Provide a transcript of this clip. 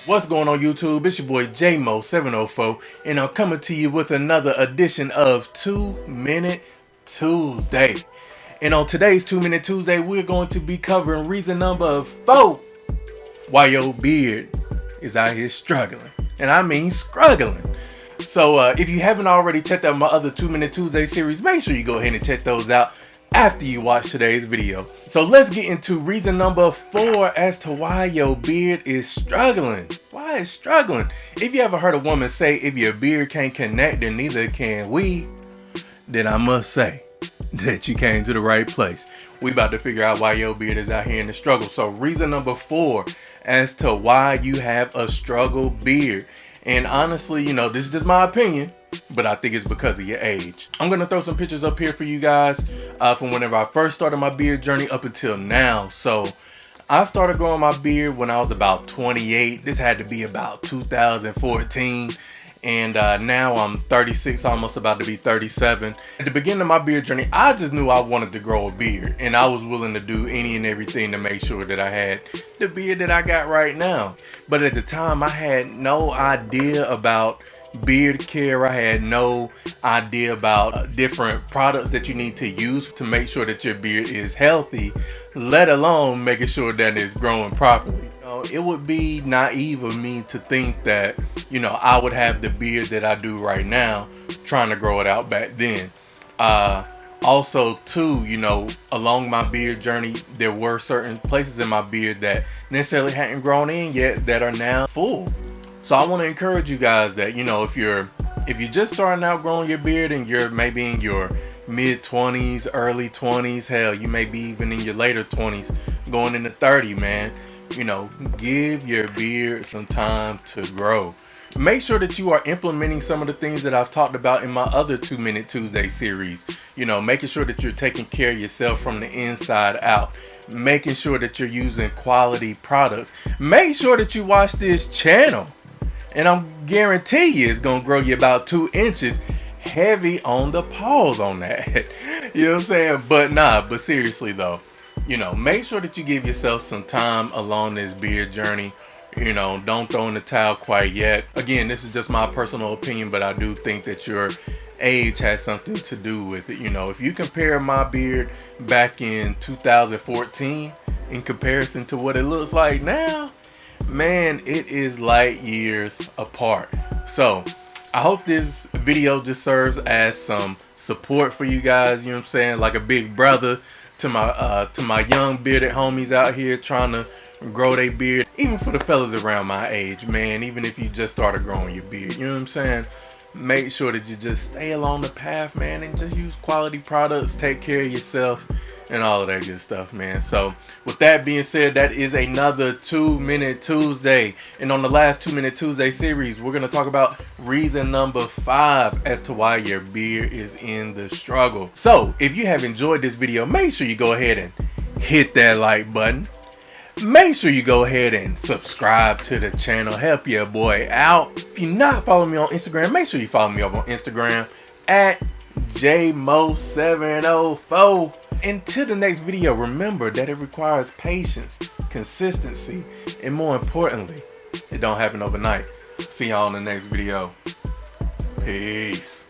What's going on YouTube? It's your boy JMO704 and I'm coming to you with another edition of 2 Minute Tuesday. And on today's 2 Minute Tuesday, we're going to be covering reason number 4 why your beard is out here struggling. And I mean struggling. So if you haven't already checked out my other 2 Minute Tuesday series, make sure you go ahead and check those out after you watch today's video. So let's get into reason number 4 as to why your beard is struggling. Why it's struggling? If you ever heard a woman say, if your beard can't connect, then neither can we, then I must say that you came to the right place. We about to figure out why your beard is out here in the struggle. So reason number 4 as to why you have a struggle beard. And honestly, you know, this is just my opinion, but I think it's because of your age. I'm gonna throw some pictures up here for you guys from whenever I first started my beard journey up until now. So I started growing my beard when I was about 28. This had to be about 2014. And now I'm 36, almost about to be 37. At the beginning of my beard journey, I just knew I wanted to grow a beard. And I was willing to do any and everything to make sure that I had the beard that I got right now. But at the time, I had no idea about Beardcare. I had no idea about different products that you need to use to make sure that your beard is healthy, let alone making sure that it's growing properly. So it would be naive of me to think that, you know, I would have the beard that I do right now trying to grow it out back then. Also too, you know, along my beard journey, there were certain places in my beard that necessarily hadn't grown in yet that are now full. So I want to encourage you guys that, you know, if you're just starting out growing your beard and you're maybe in your mid 20s, early 20s, hell, you may be even in your later 20s, going into 30, man, you know, give your beard some time to grow. Make sure that you are implementing some of the things that I've talked about in my other 2 Minute Tuesday series. You know, making sure that you're taking care of yourself from the inside out. Making sure that you're using quality products. Make sure that you watch this channel. And I'm guarantee you it's gonna grow you about 2 inches. Heavy on the pause on that. You know what I'm saying? But seriously though, you know, make sure that you give yourself some time along this beard journey. You know, don't throw in the towel quite yet. Again, this is just my personal opinion, but I do think that your age has something to do with it. You know, if you compare my beard back in 2014 in comparison to what it looks like now, man, it is light years apart. So I hope this video just serves as some support for you guys, you know what I'm saying, like a big brother to my young bearded homies out here trying to grow their beard. Even for the fellas around my age, man, even if you just started growing your beard, you know what I'm saying, make sure that you just stay along the path, man, and just use quality products, take care of yourself and all of that good stuff, man. So with that being said, that is another 2 Minute Tuesday. And on the last 2 Minute Tuesday series, we're going to talk about reason number 5 as to why your beard is in the struggle. So if you have enjoyed this video, make sure you go ahead and hit that like button. Make sure you go ahead and subscribe to the channel. Help your boy out. If you're not following me on Instagram, make sure you follow me over on Instagram at JMO704. Until the next video, remember that it requires patience, consistency, and more importantly, it don't happen overnight. See y'all in the next video. Peace.